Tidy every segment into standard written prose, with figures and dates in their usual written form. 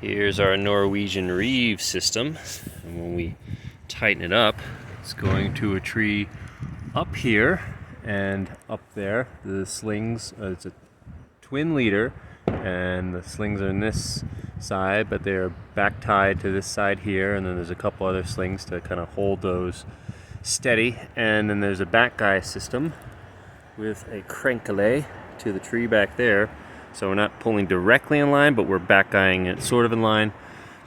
Here's our Norwegian Reeve system, and when we tighten it up, it's going to a tree up here and up there. The slings, it's a twin leader, and the slings are on this side, but they're back tied to this side here, and then there's a couple other slings to kind of hold those steady, and then there's a back guy system with a crankle to the tree back there. So we're not pulling directly in line, but we're back guying it sort of in line,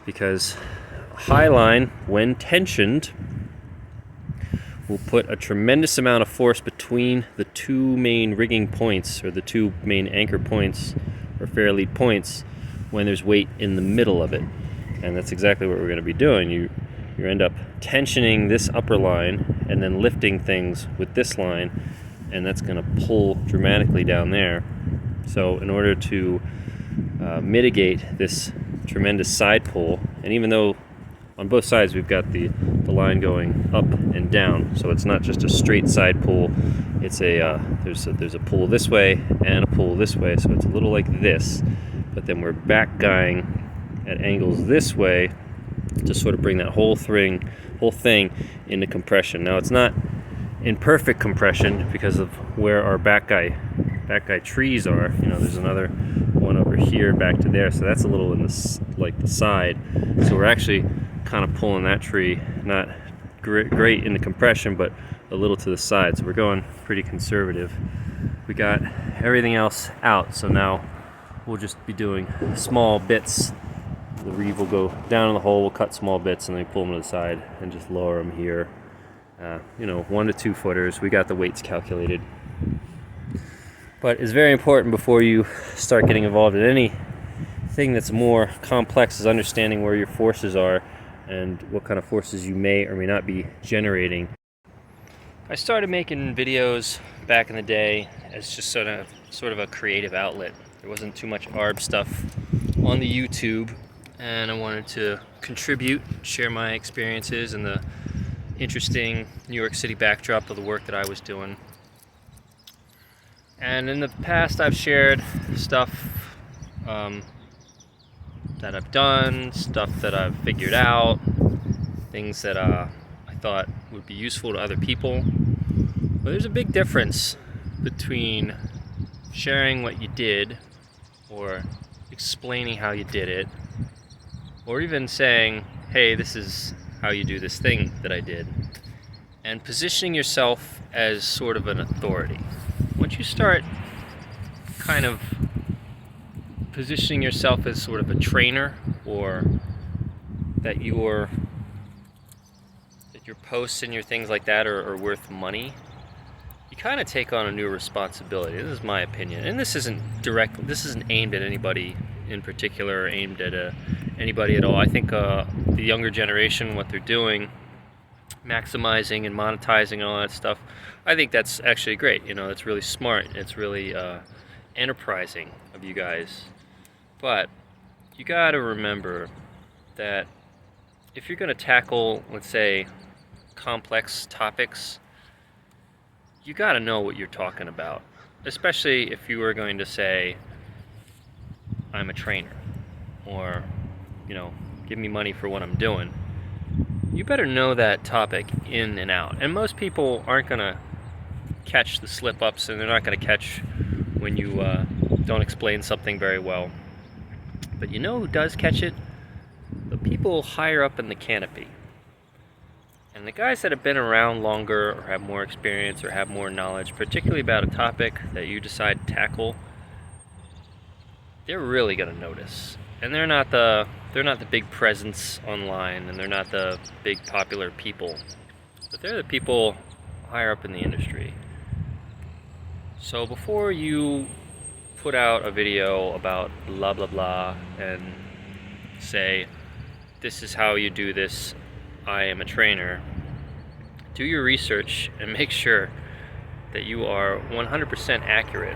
because a high line, when tensioned, will put a tremendous amount of force between the two main rigging points, or the two main anchor points, or fair lead points, when there's weight in the middle of it. And that's exactly what we're going to be doing. You end up tensioning this upper line and then lifting things with this line, and that's going to pull dramatically down there. So in order to mitigate this tremendous side pull, and even though on both sides we've got the line going up and down, so it's not just a straight side pull, it's there's a pull this way and a pull this way, so it's a little like this, but then we're back guying at angles this way to sort of bring that whole thing into compression. Now it's not in perfect compression because of where our back guy trees are. There's another one over here back to there, so that's a little in the side. So we're actually kind of pulling that tree, not great into compression, but a little to the side. So we're going pretty conservative. We got everything else out, so now we'll just be doing small bits. The Reeve will go down in the hole, we'll cut small bits, and then pull them to the side and just lower them here. 1 to 2 footers. We got the weights calculated. But it's very important before you start getting involved in anything that's more complex, is understanding where your forces are and what kind of forces you may or may not be generating. I started making videos back in the day as just sort of a creative outlet. There wasn't too much ARB stuff on the YouTube, and I wanted to contribute, share my experiences and the interesting New York City backdrop of the work that I was doing. And in the past I've shared stuff that I've done, stuff that I've figured out, things that I thought would be useful to other people. But there's a big difference between sharing what you did, or explaining how you did it, or even saying, hey, this is how you do this thing that I did, and positioning yourself as sort of an authority. Once you start kind of positioning yourself as sort of a trainer, or that your posts and your things like that are worth money, you kind of take on a new responsibility. This is my opinion, and this isn't aimed at anybody in particular, or aimed at anybody at all. I think the younger generation, what they're doing, maximizing and monetizing and all that stuff, I think that's actually great. It's really smart. It's really enterprising of you guys. But you got to remember that if you're going to tackle, let's say, complex topics, you got to know what you're talking about. Especially if you were going to say, I'm a trainer, or give me money for what I'm doing. You better know that topic in and out. And most people aren't going to catch the slip-ups, and they're not going to catch when you don't explain something very well. But you know who does catch it? The people higher up in the canopy. And the guys that have been around longer, or have more experience, or have more knowledge, particularly about a topic that you decide to tackle, they're really going to notice. And they're not the big presence online, and they're not the big popular people, but they're the people higher up in the industry. So before you put out a video about blah blah blah and say, this is how you do this, I am a trainer, do your research and make sure that you are 100% accurate